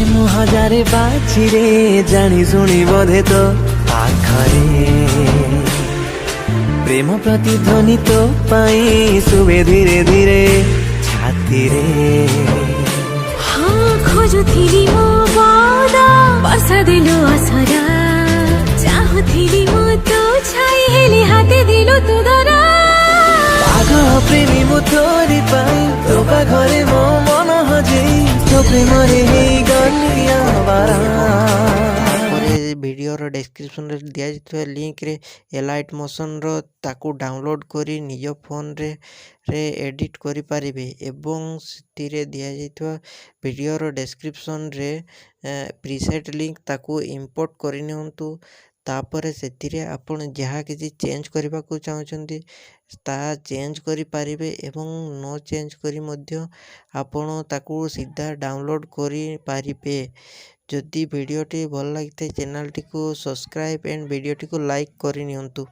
ପ୍ରେମ ହଜାରେ ବାଛିରେ ଜାଣି ଶୁଣି ବୋଧେ ତ ପାଖରେ ପ୍ରେମ ପ୍ରତିଧ୍ୱନି ତୋ ପାଇଁ ଶୁଭେ ଧୀରେ ଧୀରେ ଛାତିରେ। ହଁ ଖୋଜୁଥିଲି ମୋ ବାଦ ବର୍ଷା ଦେଲୁ ଆସରା ଚାହୁଁଥିଲି ମୁଁ ତୋ ଛାଇ ହେଲି ହାତେ ଦିଲୁ ତୁ ଧରା। ପାଗଳ ପ୍ରେମୀ ମୁଁ ତୋରି ପାଇଁ ତୋ ପାଖରେ ମୋ ମନ ହଜେଇ ତୋ ପ୍ରେମରେ ହେଇଗଲି ଆବାରା। ତାପରେ ଭିଡ଼ିଓର ଡେସ୍କ୍ରିପସନ୍ରେ ଦିଆଯାଇଥିବା ଲିଙ୍କରେ ଏଲାଇଟ୍ ମୋସନ୍ର ତାକୁ ଡାଉନଲୋଡ଼୍ କରି ନିଜ ଫୋନ୍ରେ ଏଡ଼ିଟ୍ କରିପାରିବେ ଏବଂ ସେଥିରେ ଦିଆଯାଇଥିବା ଭିଡ଼ିଓର ଡେସ୍କ୍ରିପସନ୍ରେ ପ୍ରିସେଟ୍ ଲିଙ୍କ ତାକୁ ଇମ୍ପୋର୍ଟ କରିନିଅନ୍ତୁ। ତାପରେ ସେଥିରେ ଆପଣ ଯାହା କିଛି ଚେଞ୍ଜ କରିବାକୁ ଚାହୁଁଛନ୍ତି ତାହା ଚେଞ୍ଜ କରିପାରିବେ ଏବଂ ନ ଚେଞ୍ଜ କରି ମଧ୍ୟ ଆପଣ ତାକୁ ସିଧା ଡାଉନଲୋଡ଼୍ କରିପାରିବେ। ଯଦି ଭିଡ଼ିଓଟି ଭଲ ଲାଗିଥାଏ ଚ୍ୟାନେଲଟିକୁ ସବସ୍କ୍ରାଇବ୍ ଆଣ୍ଡ ଭିଡ଼ିଓଟିକୁ ଲାଇକ୍ କରିନିଅନ୍ତୁ।